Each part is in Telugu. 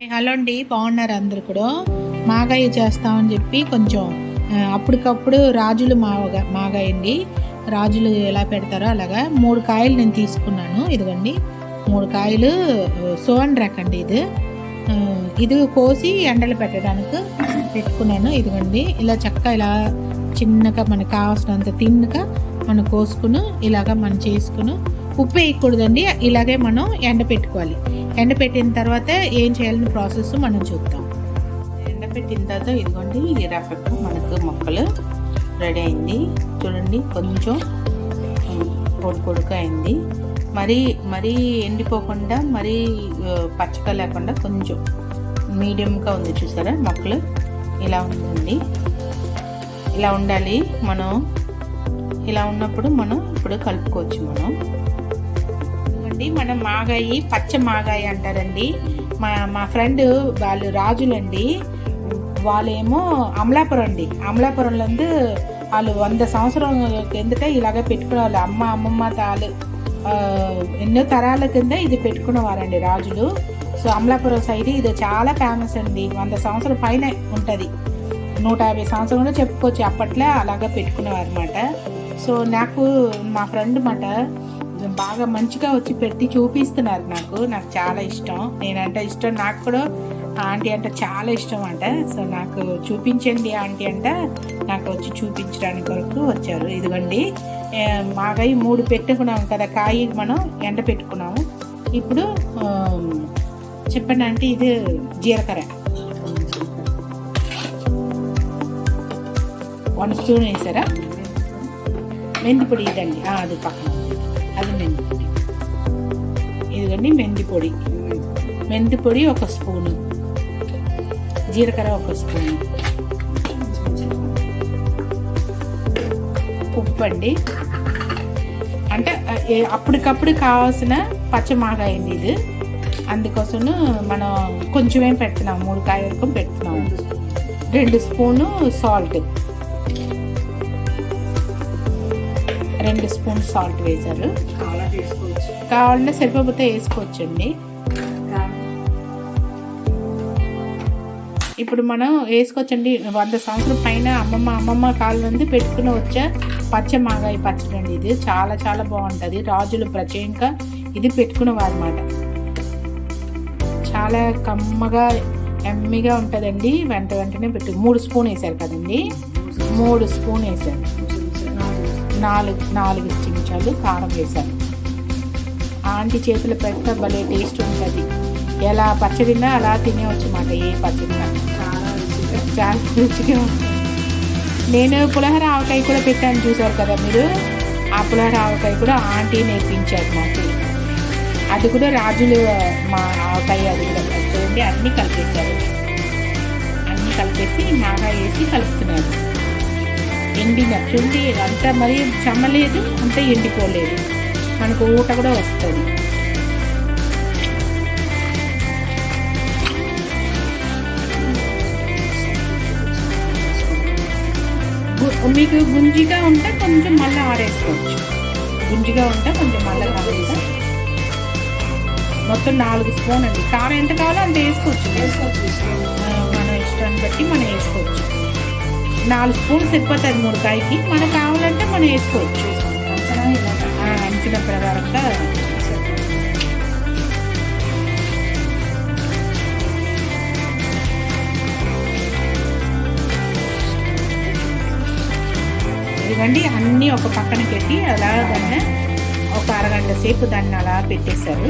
హలో అండి, బాగున్నారు అందరు కూడా. మాగాయ చేస్తామని చెప్పి కొంచెం అప్పటికప్పుడు రాజులు మాగాయ అండి. రాజులు ఎలా పెడతారో అలాగా 3 కాయలు నేను తీసుకున్నాను. ఇదిగోండి 3 కాయలు సోన్ రకండి. ఇది కోసి ఎండలు పెట్టడానికి పెట్టుకున్నాను. ఇదిగోండి ఇలా చక్కగా ఇలా చిన్నగా మనకు కావాల్సినంత తిన్నగా మనం కోసుకుని ఇలాగ మనం చేసుకుని ఉప్పు వేయకూడదండి. ఇలాగే మనం ఎండ పెట్టుకోవాలి. ఎండ పెట్టిన తర్వాత ఏం చేయాలని ప్రాసెస్ మనం చూద్దాం. ఎండ పెట్టిన తర్వాత ఇదిగోండి ఈ రకకు మనకు మొక్కలు రెడీ అయింది. చూడండి కొంచెం పొడుక అయింది. మరీ ఎండిపోకుండా మరీ పచ్చగా లేకుండా కొంచెం మీడియంగా ఉంది. చూసారా మొక్కలు ఇలా ఉందండి. ఇలా ఉండాలి. ఇలా ఉన్నప్పుడు మనం ఇప్పుడు కలుపుకోవచ్చు. మనం మాగాయి పచ్చ మాగాయి అంటారండి. మా ఫ్రెండ్ వాళ్ళు రాజులండి. వాళ్ళేమో అమలాపురం అండి. అమలాపురంలో వాళ్ళు 100 సంవత్సరం కిందట ఇలాగే పెట్టుకునేవాళ్ళు. అమ్మమ్మ తాలు ఎన్నో తరాల కింద ఇది పెట్టుకునేవారండి రాజులు. సో అమలాపురం సైడ్ ఇది చాలా ఫేమస్ అండి. 100 సంవత్సరం పైన ఉంటుంది. 150 సంవత్సరం కూడా చెప్పుకోవచ్చు. అప్పట్లో అలాగే పెట్టుకునేవారు అనమాట. సో నాకు మా ఫ్రెండ్ మాట బాగా మంచిగా వచ్చి పెట్టి చూపిస్తున్నారు. నాకు చాలా ఇష్టం. నేనంటే ఇష్టం. నాకు కూడా ఆంటీ అంటే చాలా ఇష్టం అంట. సో నాకు చూపించండి ఆంటీ అంట. నాకు వచ్చి చూపించడానికి వరకు వచ్చారు. ఇదిగోండి మాగాయి 3 పెట్టుకున్నాము కదా. కాయ మనం ఎండ పెట్టుకున్నాము. ఇప్పుడు చెప్పండి అంటే ఇది జీలకర్ర 1 స్పూన్ వేసారా. మెంతి పొడి ఇదండి. అది పక్కన అది మెంతి పొడి. ఇదిగండి మెంతి పొడి 1 స్పూను, జీలకర్ర 1 స్పూను, ఉప్పు అండి. అంటే అప్పటికప్పుడు కావాల్సిన పచ్చమాగాయండి ఇది. అందుకోసం మనం కొంచెమే పెడుతున్నాం. 3 కాయ వరకు పెడుతున్నాము. 2 స్పూను సాల్ట్, 2 స్పూన్ సాల్ట్ వేశారు. కావాలంటే సరిపోతే వేసుకోవచ్చండి. ఇప్పుడు మనం వేసుకోవచ్చండి. 100 సంవత్సరం పైన అమ్మమ్మ కాలం నుండి పెట్టుకుని వచ్చే పచ్చ మాగాయి పచ్చడి అండి. ఇది చాలా చాలా బాగుంటుంది. రాజులు ప్రత్యేకంగా ఇది పెట్టుకునేవారు అన్నమాట. చాలా కమ్మగా ఎమ్మిగా ఉంటుందండి. వెంటనే 3 స్పూన్ వేసారు కదండి. 3 స్పూన్ వేసారు. 4 చెంచాలు కారం వేశాను. ఆంటీ చేతులు పెట్ట భలే టేస్ట్ ఉంటుంది. ఎలా పచ్చడినా అలా తినేవచ్చు అన్నమాట. ఏ పచ్చడినా చాలా రుచిగా ఉంటుంది. నేను పులిహోర ఆవకాయ కూడా పెట్టాను, చూసారు కదా మీరు. ఆ పులిహోర ఆవకాయ కూడా ఆంటీ నేర్పించారు నాకు. అది కూడా రాజులు మా ఆవకాయ అది కూడా చూడండి. అన్నీ కలిపేశారు. అన్నీ కలిపేసి మాగా వేసి కలుపుతున్నారు. ఎండిన చూడండి. అంతా మరీ చెమ్మలేదు, అంతా ఎండిపోలేదు. మనకు ఊట కూడా వస్తుంది. మీకు గుంజిగా ఉంటే కొంచెం మళ్ళీ ఆరేసుకోవచ్చు. గుంజిగా ఉంటే కొంచెం మళ్ళీ కాకుండా మొత్తం 4 స్పూన్ అండి. కారం ఎంత కావాలో అంత వేసుకోవచ్చు. మన ఇష్టాన్ని బట్టి మనం వేసుకోవచ్చు. 4 స్పూన్లు సరిపోతుంది 3 కాయకి. మనకు కావాలంటే మనం వేసుకోవచ్చు. అంచిన ప్రకారంగా ఇదిగండి అన్నీ ఒక పక్కన పెట్టి అలా దాన్ని ఒక అరగంట సేపు దాన్ని అలా పెట్టేశారు.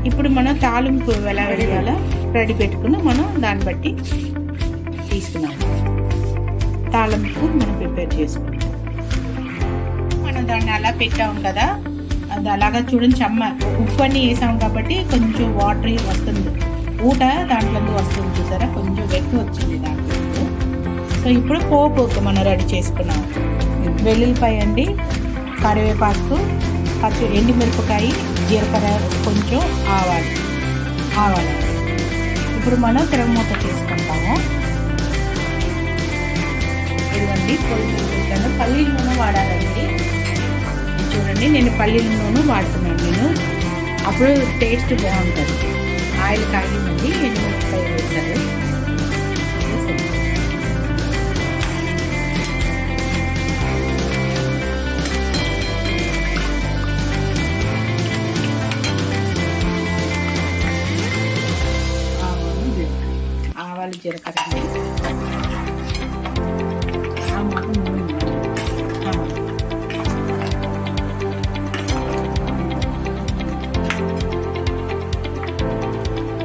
ఇప్పుడు మనం తాలింపు ఎలా వేయాలో రెడీ పెట్టుకుని మనం దాన్ని బట్టి తీసుకున్నాము. తాలింపు మనం ప్రిపేర్ చేసుకుంటాం. మనం దాన్ని అలా పెట్టాము కదా. అది అలాగా చూడండి. ఉప్పు అన్నీ వేసాము కాబట్టి కొంచెం వాటర్ వస్తుంది. ఊట దాంట్లో వస్తుంది. చూసారా కొంచెం వెక్కి వచ్చింది దాంట్లో. సో ఇప్పుడు పోపు మనం రెడీ చేసుకున్నాము. వెల్లుల్లిపాయ అండి, కరివేపాకు, ఎండుమిరపకాయ, జీలకర్ర, కొంచెం ఆవాలు. ఇప్పుడు మనం తిరగమూత చేసుకుంటాము. ఇదిగోండి పల్లీల నూనె వాడాలండి. చూడండి నేను పల్లీల నూనె వాడుతున్నాను. అప్పుడు టేస్ట్ బాగుంటుంది. ఆయిల్ కాగిందండి. ఎండుమిరపకాయ ఆవాలు జీలకర్ర అండి.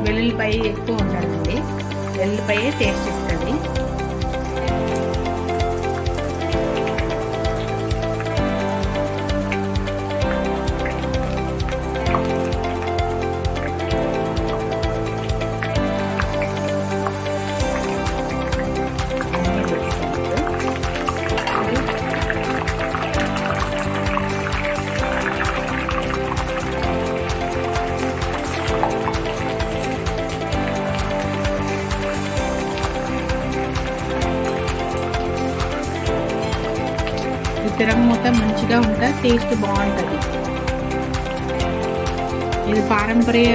వెల్లుల్లిపాయ ఎక్కువ ఉండాలండి, వెల్లుల్లిపాయ టేస్ట్ ఇస్తుంది. తిరగమూత మంచిగా ఉంటుంది, టేస్ట్ బాగుంటుంది. ఇది పారంపర్య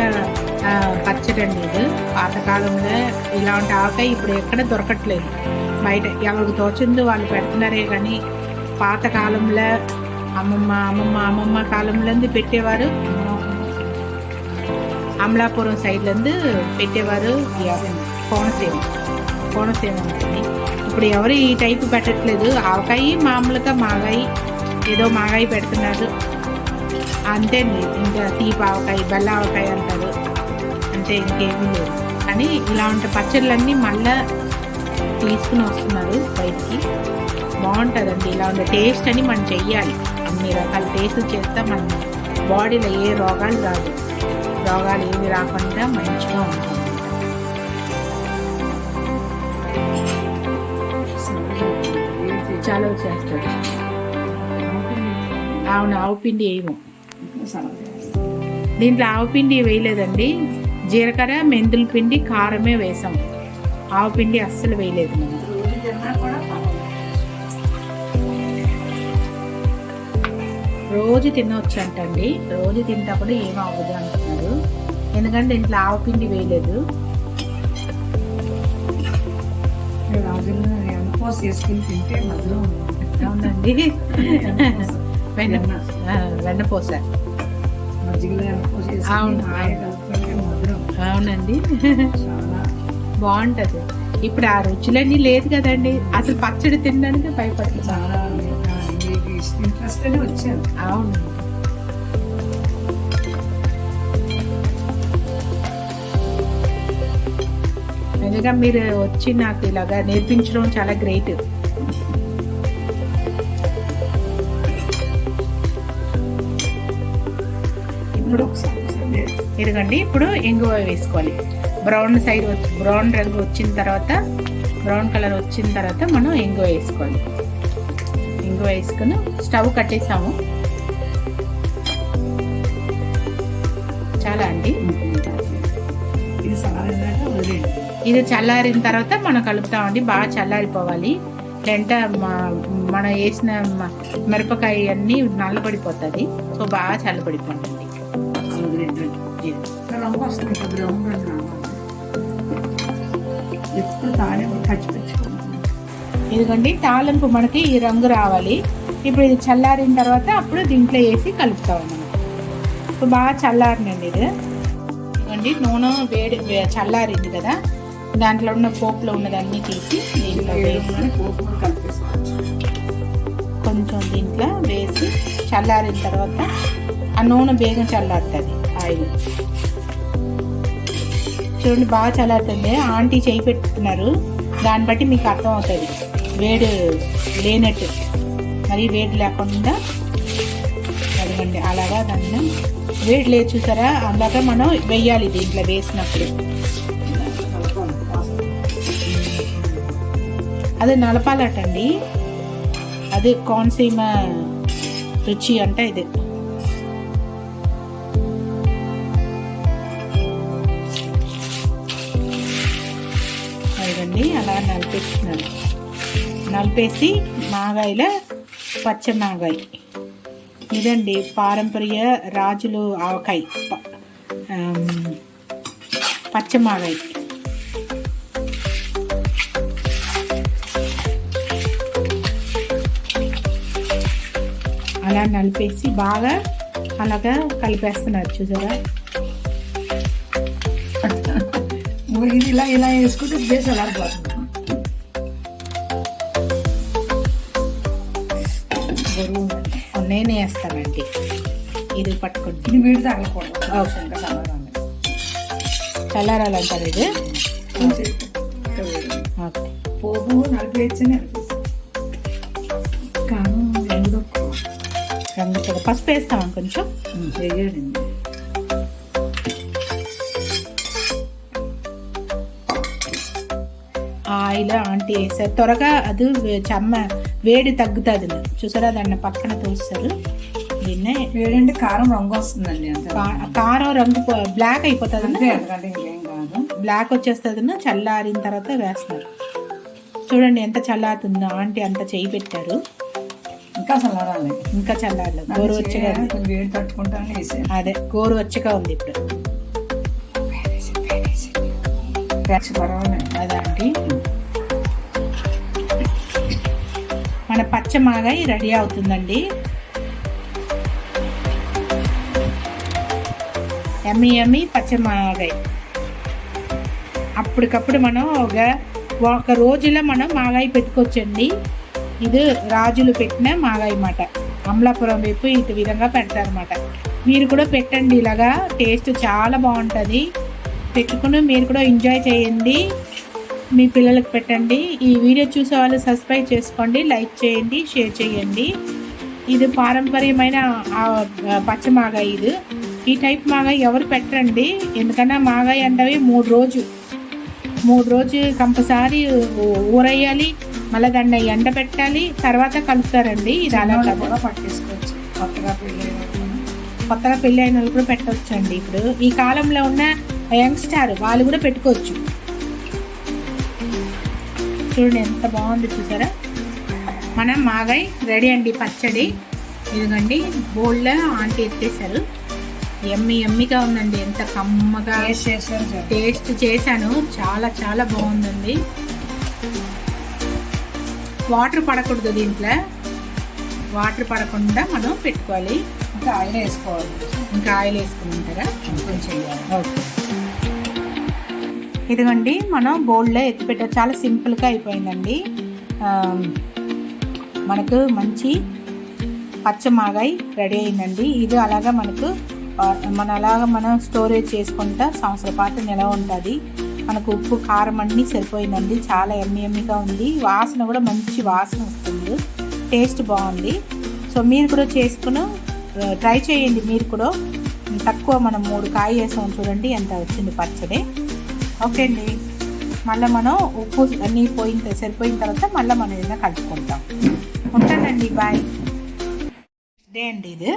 పచ్చడి అండి. ఇది పాతకాలంలో ఇలాంటి ఆవకాయ ఇప్పుడు ఎక్కడ దొరకట్లేదు, బయట ఎవరికి తోచిందో వాళ్ళు పెడుతున్నారే. కానీ పాతకాలంలో అమ్మమ్మ కాలంలో పెట్టేవారు, అమలాపురం సైడ్లందు పెట్టేవారు. కోనసీమ ఉంటుంది. ఇప్పుడు ఎవరు ఈ టైపు పెట్టట్లేదు. ఆవకాయ మామూలుగా మాగాయి, ఏదో మాగాయి పెడుతున్నారు అంతే అండి. ఇంకా తీపి ఆవకాయ, బెల్ల ఆవకాయ అంటారు అంటే ఇంకేమీ లేదు. కానీ ఇలాంటి పచ్చళ్ళన్నీ మళ్ళా తీసుకుని వస్తున్నారు బయటికి. బాగుంటుందండి ఇలాంటి టేస్ట్ అని మనం చెయ్యాలి. అన్ని రకాల టేస్ట్లు చేస్తే మన బాడీలో ఏ రోగాలు రాదు, రోగాలు ఏమి రాకుండా మంచిగా ఉంటుంది. చాలా చేస్తారు. అవును, ఆవుపిండి వేయము దీంట్లో. ఆవుపిండి వేయలేదండి, జీలకర్ర మెంతుల పిండి కారమే వేసాం. ఆవుపిండి అస్సలు వేయలేదు మేము. రోజు తినవచ్చు అంటండి, రోజు తింటా కూడా ఏమీ అవ్వదు అంటున్నారు. ఎందుకంటే దీంట్లో ఆవుపిండి వేయలేదు. వేసుకుని తింటే మధ్యలో అవునండి, వెన్నపూస. అవునండి, బాగుంటది. ఇప్పుడు ఆ రుచులన్నీ లేదు కదండి, అసలు పచ్చడి తినడానికి భయపడుతుంది. చాలా ఇంట్రెస్ట్ అని వచ్చాను. అవును, నిజంగా మీరు వచ్చి నాకు ఇలాగా నేర్పించడం చాలా గ్రేట్. ఇప్పుడు ఇదిగండి, ఇప్పుడు ఇంగువ వేసుకోవాలి. బ్రౌన్ రంగు వచ్చిన తర్వాత, బ్రౌన్ కలర్ వచ్చిన తర్వాత మనం ఇంగువ వేసుకోవాలి. ఇంగువ వేసుకుని స్టవ్ కట్టేసాము. చాలా అండి. ఇది చల్లారిన తర్వాత మనం కలుపుతామండి. బాగా చల్లారిపోవాలి, లేదంటే మనం వేసిన మిరపకాయ అన్నీ నల్లబడిపోతుంది. సో బాగా చల్లబడిపోతుంది. ఇదిగోండి తాలింపు మనకి ఈ రంగు రావాలి. ఇప్పుడు ఇది చల్లారిన తర్వాత అప్పుడు దీంట్లో వేసి కలుపుతాం మనం. ఇప్పుడు బాగా చల్లారినండి ఇది. ఇదిగోండి నూనె వేడి చల్లారింది కదా, దాంట్లో ఉన్న పోపులో ఉన్నదన్నీ తీసి దీంట్లో వేసి కొంచెం దీంట్లో వేసి చల్లారిన తర్వాత ఆ నూనె బేగం చల్లారుతుంది. ఆయిల్ చూడండి బాగా చల్లారుతుంది. ఆంటీ చేయి పెట్టుతున్నారు, దాన్ని బట్టి మీకు అర్థం అవుతుంది వేడి లేనట్టు. మరి వేడి లేకుండా అదిగండి అలాగా దాన్ని వేడి లేదు చూసారా, అలాగా మనం వెయ్యాలి దీంట్లో వేసినప్పుడు. అది నలపాలటండి, అది కోనసీమ రుచి అంటే ఇది. అదిగండి అలా నలిపేస్తున్నాను. నలిపేసి మాగాయల పచ్చ మాగాయ ఇదండి, పారంపర్య రాజులు ఆవకాయ పచ్చ మాగాయ. అలా నలిపేసి బాగా అలాగా కలిపేస్తున్నారు చూసారా. ఇది ఇలా ఇలా వేసుకుంటే బేస్ అలాడిపోతుంది. బరువు ఉందండి. నేనే వేస్తానండి. ఇది పట్టుకోండి. ఇది వీడి తగలకూడదు. అవసరం ఇంకా చల్లారాలంటారు ఇది. ఓకే. పోపు నలిపేయచ్చని అనిపిస్తుంది. కారం రంగు తక్కువ. రంగు పసుపు వేస్తాం కొంచెం. వేయండి. ఆయిల్ ఆంటీ వేసారు. త్వరగా అది వేడి తగ్గుతుంది. చూసారా, దాన్ని పక్కన తోస్తారు. దీన్నే వేడంటే కారం రంగు వస్తుందండి. అంతే. కారం రంగు బ్లాక్ అయిపోతుంది. అంతే, ఎందుకంటే ఇంకేం కాదు. బ్లాక్ వచ్చేస్తుంది. చల్లారిన తర్వాత వేస్తున్నారు. చూడండి ఎంత చల్లారుతుందో. ఆంటీ అంత చేయి పెట్టారు. ఇంకా చల్లారాలి. ఇంకా చల్లారలేదు. గోరువెచ్చగా వేడి తట్టుకుంటాను వేసాను. అదే గోరువెచ్చగా ఉంది ఇప్పుడు. పర్వాలేదు. అదే ఆంటీ, మన పచ్చ మాగాయి రెడీ అవుతుందండి. ఎమ్మి ఎమ్మి పచ్చ మాగాయి. అప్పటికప్పుడు మనం ఒక రోజులో మనం మాగాయి పెట్టుకోవచ్చండి. ఇది రాజులు పెట్టిన మాగాయి మాట. అమలాపురం వైపు ఈ విధంగా పెడతారన్నమాట. మీరు కూడా పెట్టండి. ఇలాగా టేస్ట్ చాలా బాగుంటుంది. పెట్టుకుని మీరు కూడా ఎంజాయ్ చేయండి. మీ పిల్లలకు పెట్టండి. ఈ వీడియో చూసే వాళ్ళు సబ్స్క్రైబ్ చేసుకోండి, లైక్ చేయండి, షేర్ చేయండి. ఇది పారంపర్యమైన పచ్చ మాగాయి. ఇది ఈ టైప్ మాగాయి ఎవరు పెట్టరండి. ఎందుకన్నా మాగాయి అంటే 3 రోజు కంపల్సరీ ఊరేయాలి. మళ్ళీ దాన్ని ఎండ పెట్టాలి, తర్వాత కలుపుతారండి. ఇది అలా కూడా పట్టేసుకోవచ్చు. కొత్తగా పెళ్ళి అయిన వాళ్ళు కూడా పెట్టవచ్చు అండి. ఇప్పుడు ఈ కాలంలో ఉన్న యంగ్స్టార్ వాళ్ళు కూడా పెట్టుకోవచ్చు. చూడండి ఎంత బాగుంది. చూసారా, మనం మాగాయి రెడీ అండి. పచ్చడి ఇదిగండి బౌల్లో ఆంటీ ఎత్తేసారు. ఎమ్మిగా ఉందండి. ఎంత కమ్మగా టేస్ట్ చేశాను. చాలా చాలా బాగుందండి. వాటర్ పడకూడదు దీంట్లో. వాటర్ పడకుండా మనం పెట్టుకోవాలి. ఇంకా ఆయిల్ వేసుకోవాలి. ఇంకా ఆయిల్ వేసుకుంటారా? కొంచెం. ఓకే. ఇదిగోండి మనం బౌల్లో ఎత్తిపెట్ట. చాలా సింపుల్గా అయిపోయిందండి. మనకు మంచి పచ్చ మాగాయి రెడీ అయిందండి. ఇది అలాగా మనం స్టోరేజ్ చేసుకుంటా సంవత్సరం పాటు నిలవ ఉంటుంది. మనకు ఉప్పు కారం అన్నీ సరిపోయిందండి. చాలా ఎమ్మిగా ఉంది. వాసన కూడా మంచి వాసన వస్తుంది. టేస్ట్ బాగుంది. సో మీరు కూడా చేసుకుని ట్రై చేయండి. మీరు కూడా తక్కువ మనం 3 కాయ వేసాం. చూడండి ఎంత వచ్చింది పచ్చడి. ఓకే అండి, మళ్ళీ మనం ఉప్పు అన్నీ సరిపోయిన తర్వాత మళ్ళీ మనం ఏదైనా కలుపుకుంటాం. ఉంటానండి, బాయ్. ఇదే అండి. ఇది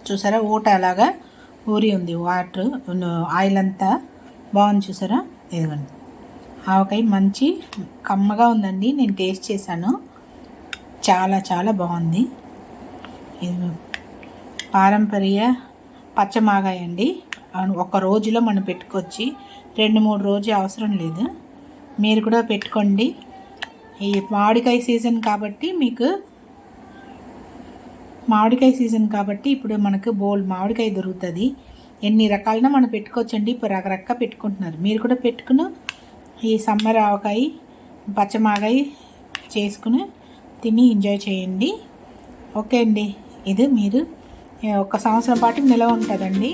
చూసారా, ఊట అలాగా ఊరి ఉంది. వాటర్ ఆయిల్ అంతా బాగుంది. చూసారా, ఇదిగోండి ఆవకాయ మంచి కమ్మగా ఉందండి. నేను టేస్ట్ చేశాను. చాలా చాలా బాగుంది. ఇది పారంపర్య పచ్చమాగాయ అండి. ఒక రోజులో మనం పెట్టుకొచ్చి 2-3 రోజు అవసరం లేదు. మీరు కూడా పెట్టుకోండి. ఈ మామిడికాయ సీజన్ కాబట్టి ఇప్పుడు మనకు మామిడికాయ దొరుకుతుంది. ఎన్ని రకాలైనా మనం పెట్టుకోవచ్చండి. ఇప్పుడు రకరకాల పెట్టుకుంటున్నారు. మీరు కూడా పెట్టుకుని ఈ సమ్మర్ ఆవకాయ పచ్చమాగాయ చేసుకుని తిని ఎంజాయ్ చేయండి. ఓకే అండి, ఇది మీరు 1 సంవత్సరం పాటు నిలవ ఉంటుందండి.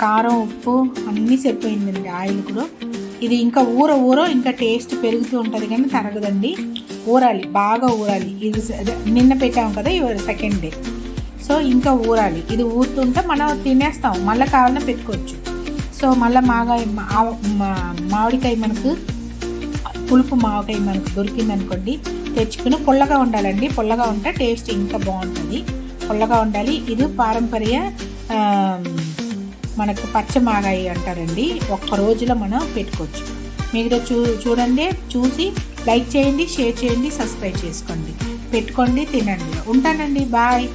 కారం ఉప్పు అన్నీ సరిపోయిందండి. ఆయిల్ కూడా ఇది ఇంకా ఇంకా టేస్ట్ పెరుగుతూ ఉంటుంది కానీ తరగదండి. ఊరాలి, బాగా ఊరాలి. ఇది నిన్న పెట్టాము కదా, ఇవాళ సెకండ్ డే. సో ఇంకా ఊరాలి. ఇది ఊరుతుంటే మనం తినేస్తాం. మళ్ళీ కావాలన్నా పెట్టుకోవచ్చు. సో మళ్ళీ మామిడికాయ మనకు పులుపు మామిడికాయ మనకు దొరికిందనుకోండి, తెచ్చుకుని పుల్లగా ఉండాలండి. పుల్లగా ఉంటే టేస్ట్ ఇంకా బాగుంటుంది. పుల్లగా ఉండాలి. ఇది పారంపర్య మనకు పచ్చ మాగాయి అంటారండి. 1 రోజులో మనం పెట్టుకోవచ్చు. మీరు చూడండి, చూసి లైక్ చేయండి, షేర్ చేయండి, సబ్స్క్రైబ్ చేసుకోండి, పెట్టుకోండి, తినండి. ఉంటానండి, బాయ్.